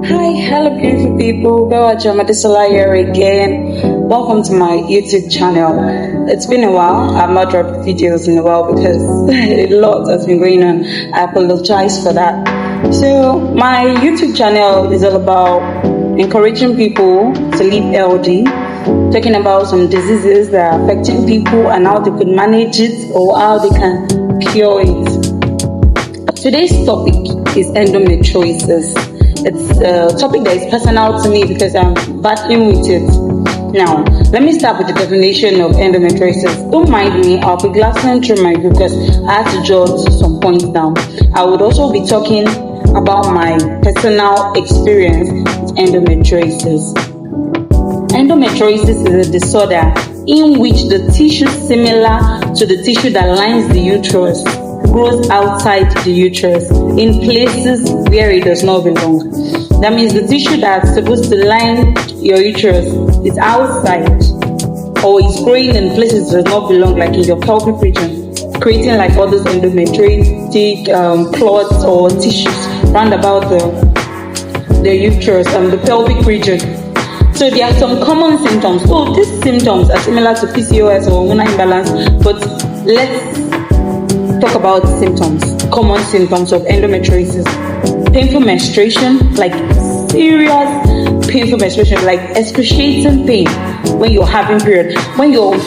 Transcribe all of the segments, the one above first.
Hi, hello beautiful people. Bella here again. Welcome to my YouTube channel. It's been a while. I've not dropped videos in a while because a lot has been going on. I apologize for that. So my YouTube channel is all about encouraging people to live healthy, talking about some diseases that are affecting people and how they could manage it or how they can cure it. Today's topic is endometriosis. It's a topic that is personal to me because I'm battling with it. Now, let me start with the definition of endometriosis. Don't mind me, I'll be glancing through my book because I had to jot some points down. I would also be talking about my personal experience with endometriosis. Endometriosis is a disorder in which the tissue similar to the tissue that lines the uterus grows outside the uterus in places where it does not belong. That means the tissue that's supposed to line your uterus is outside or is growing in places that does not belong, like in your pelvic region, creating like all those endometriotic clots or tissues round about the uterus and the pelvic region. So there are some common symptoms. So these symptoms are similar to PCOS or hormonal imbalance, but let's talk about symptoms, common symptoms of endometriosis. Painful menstruation, like serious painful menstruation, like excruciating pain when you're having period. When your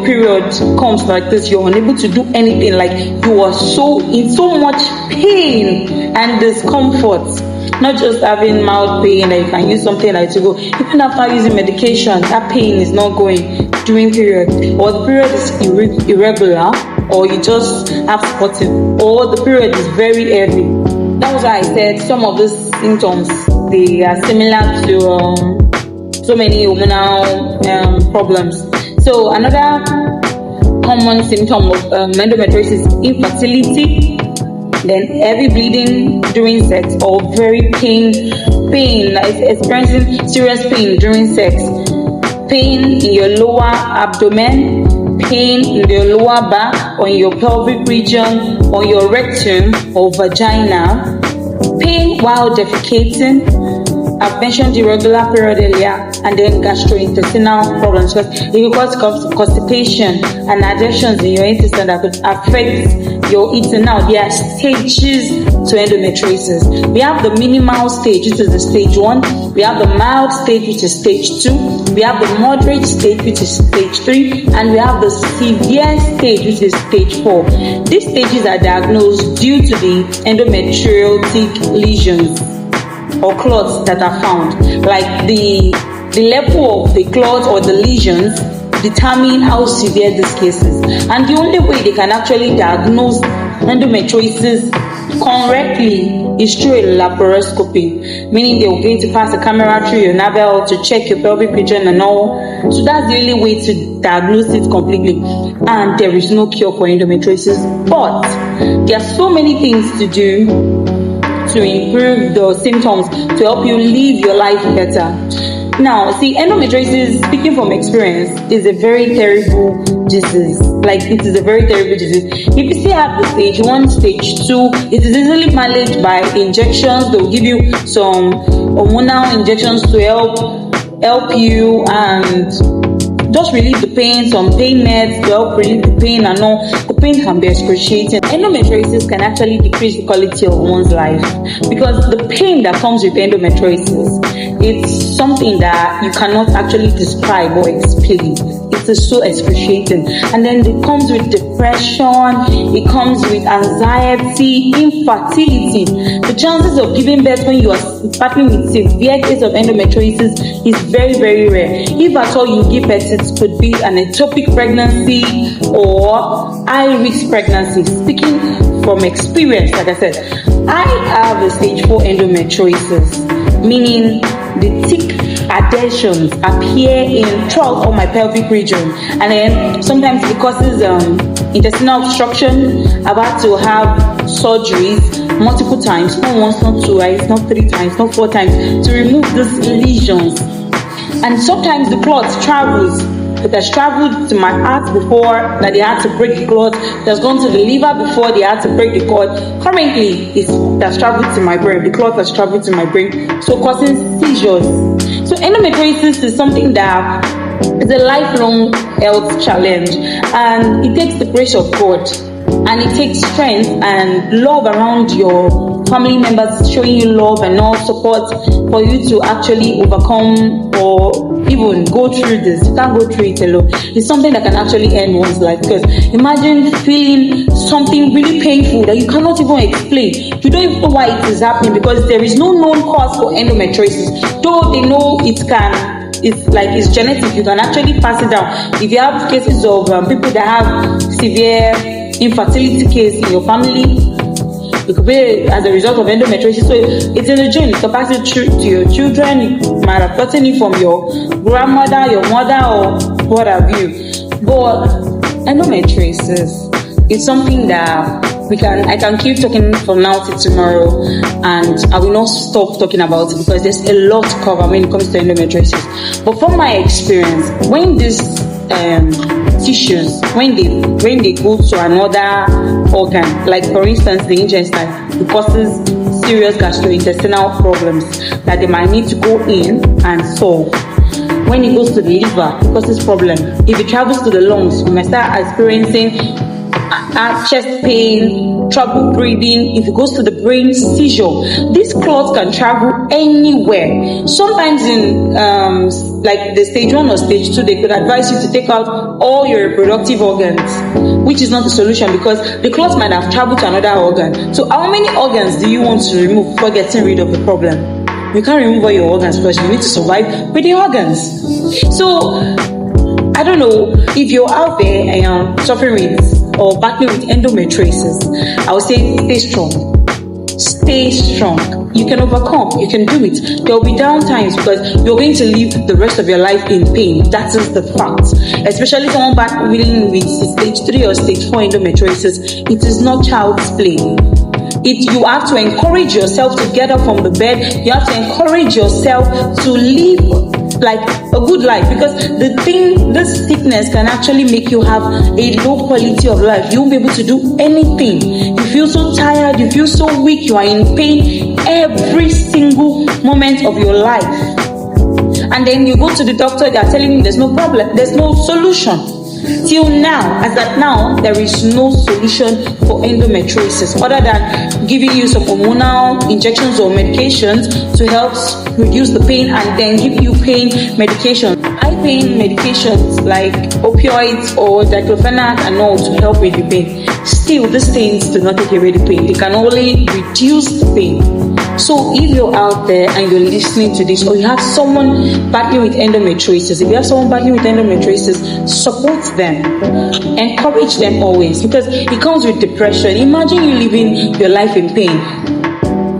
period comes like this, you're unable to do anything, like you are in so much pain and discomfort. Not just having mild pain that you can use something like to go. Even after using medication, that pain is not going during period, or the period is irregular, or you just have spotting, or the period is very heavy. That was why I said some of these symptoms, they are similar to so many hormonal problems. So another common symptom of endometriosis is infertility, then heavy bleeding during sex, or very pain, like experiencing serious pain during sex, pain in your lower abdomen, pain in your lower back or in your pelvic region or your rectum or vagina, pain while defecating. I've mentioned irregular period earlier, and then gastrointestinal problems, because it can cause constipation and adhesions in your intestine that could affect your eating. Now, there are stages to endometriosis. We have the minimal stage, which is the stage 1. We have the mild stage, which is stage 2. We have the moderate stage, which is stage 3. And we have the severe stage, which is stage 4. These stages are diagnosed due to the endometriotic lesions or clots that are found. Like the level of the clots or the lesions determine how severe these cases. And the only way they can actually diagnose endometriosis correctly is through a laparoscopy, meaning they will going to pass a camera through your navel to check your pelvic region and all. So that's the only way to diagnose it completely. And there is no cure for endometriosis, but there are so many things to do to improve the symptoms, to help you live your life better. Now, see, endometriosis, speaking from experience, is a very terrible disease. Like, it is a very terrible disease. If you still have the stage 1, stage 2, it is easily managed by injections. They will give you some hormonal injections to help you and just relieve the pain, some pain meds to help relieve the pain and all. The pain can be excruciating. Endometriosis can actually decrease the quality of one's life, because the pain that comes with endometriosis, it's something that you cannot actually describe or explain. It is so excruciating. And then it comes with depression, it comes with anxiety, infertility. The chances of giving birth when you are battling with severe case of endometriosis is very, very rare. If at all you give birth, it could be an ectopic pregnancy or high-risk pregnancy. Speaking from experience, like I said, I have a stage 4 endometriosis, meaning the thick adhesions appear throughout all my pelvic region, and then sometimes it causes intestinal obstruction. I've had to have surgeries multiple times, not once, not twice, not 3 times, not 4 times, to remove these lesions. And sometimes the clot travels It has traveled to my heart before that they had to break the clot. It has gone to the liver before they had to break the clot. Currently, it has traveled to my brain. The clot has traveled to my brain, so causing seizures. So endometriosis is something that is a lifelong health challenge, and it takes the grace of God, and it takes strength and love around your family members showing you love and all support for you to actually overcome or even go through this. You can't go through it alone. It's something that can actually end one's life, because imagine feeling something really painful that you cannot even explain. You don't even know why it is happening, because there is no known cause for endometriosis. Though they know it's genetic, you can actually pass it down. If you have cases of people that have severe infertility case in your family, it could be as a result of endometriosis. So it's in the gene. You can pass it through to your children. You might have gotten it from your grandmother, your mother, or what have you. But endometriosis is something that I can keep talking from now till tomorrow, and I will not stop talking about it, because there's a lot to cover when it comes to endometriosis. But from my experience, when these tissues, when they go to another organ, like for instance the intestine, it causes serious gastrointestinal problems that they might need to go in and solve. When it goes to the liver, it causes problem. If it travels to the lungs, you might start experiencing chest pain, trouble breathing. If it goes to the brain, seizure. These clots can travel anywhere. Sometimes in like the stage 1 or stage 2, they could advise you to take out all your reproductive organs, which is not the solution, because the clots might have traveled to another organ. So how many organs do you want to remove before getting rid of the problem? You can't remove all your organs, because you need to survive with the organs. So I don't know if you're out there and you're suffering with or battling with endometriosis. I would say stay strong. Stay strong. You can overcome. You can do it. There will be down times, because you're going to live the rest of your life in pain. That is the fact. Especially someone battling with stage 3 or stage 4 endometriosis. It is not child's play. You have to encourage yourself to get up from the bed. You have to encourage yourself to live like a good life, because this sickness can actually make you have a low quality of life. You won't be able to do anything. You feel so tired, you feel so weak, you are in pain every single moment of your life. And then you go to the doctor, they are telling you there's no problem, there's no solution. Till now, as at now, there is no solution for endometriosis other than giving you some hormonal injections or medications to help reduce the pain, and then give you pain medication. High pain medications like opioids or diclofenac and all to help with the pain. Still, these things do not take away the pain. They can only reduce the pain. So if you're out there and you're listening to this, or you have someone battling with endometriosis, support them, encourage them always, because it comes with depression. Imagine you living your life in pain.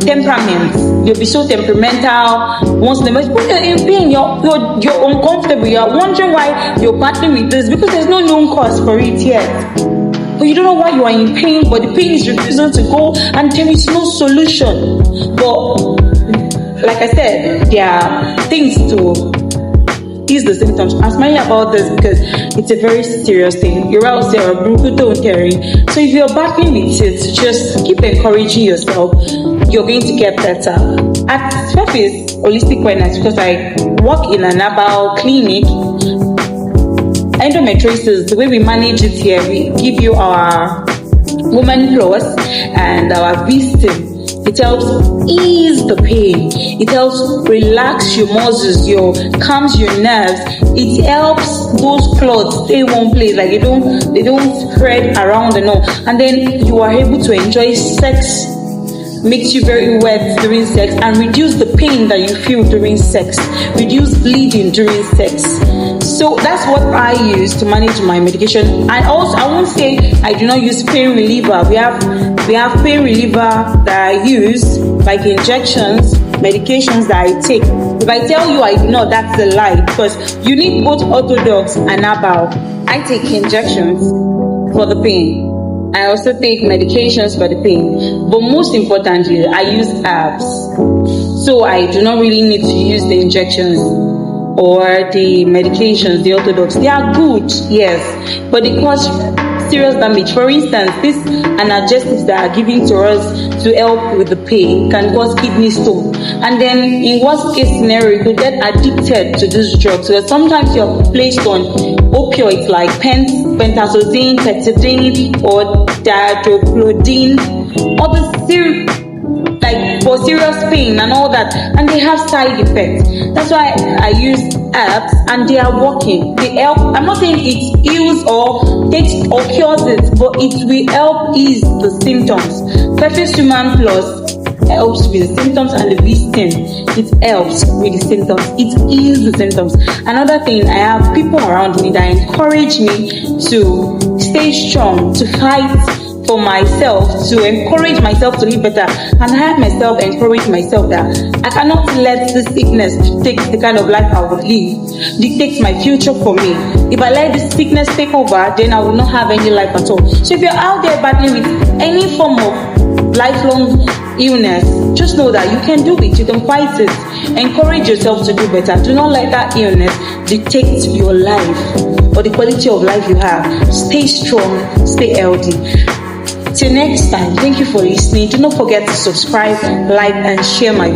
Temperament, you'll be so temperamental. Once in a while, when you're in pain, you're uncomfortable. You're wondering why you're battling with this, because there's no known cause for it yet. But you don't know why you are in pain, but the pain is refusing to go, and there is no solution. But like I said, there are things to ease the symptoms. I'm smiling about this because it's a very serious thing. You're out there, don't carry. So if you're battling with it, just keep encouraging yourself. You're going to get better. At Surface Holistic Wellness, because I work in an herbal clinic, endometriosis, the way we manage it here, we give you our Woman Plus and our Vistim. It helps ease the pain. It helps relax your muscles, calms your nerves. It helps those clots stay in one place, like they don't spread around and all. And then you are able to enjoy sex. Makes you very wet during sex, and reduce the pain that you feel during sex, reduce bleeding during sex. So that's what I use to manage my medication. I won't say I do not use pain reliever. We have pain reliever that I use, like injections, medications that I take. If I tell you I do not, that's a lie, because you need both orthodox and herbal. I take injections for the pain. I also take medications for the pain, but most importantly, I use herbs. So I do not really need to use the injections. or the medications, the orthodox, they are good, yes, but they cause serious damage. For instance, these analgesics that are given to us to help with the pain can cause kidney stone, and then in worst case scenario you could get addicted to these drugs, where sometimes you're placed on opioids like pentazocine, pethidine, or diadoplodine, all the like for serious pain and all that, and they have side effects. That's why I use herbs, and they are working. They help. I'm not saying it heals or takes or cures it, but it will help ease the symptoms. Perfect Human Plus helps with the symptoms, and the Vistin, it helps with the symptoms. It heals the symptoms. Another thing, I have people around me that encourage me to stay strong, to fight for myself, to encourage myself to live better, and I have myself encourage myself that I cannot let this sickness take the kind of life I would live, dictate my future for me. If I let this sickness take over, then I will not have any life at all. So if you're out there battling with any form of lifelong illness, just know that you can do it, you can fight it. Encourage yourself to do better. Do not let that illness dictate your life or the quality of life you have. Stay strong, stay healthy. Till next time, thank you for listening. Do not forget to subscribe, like, and share my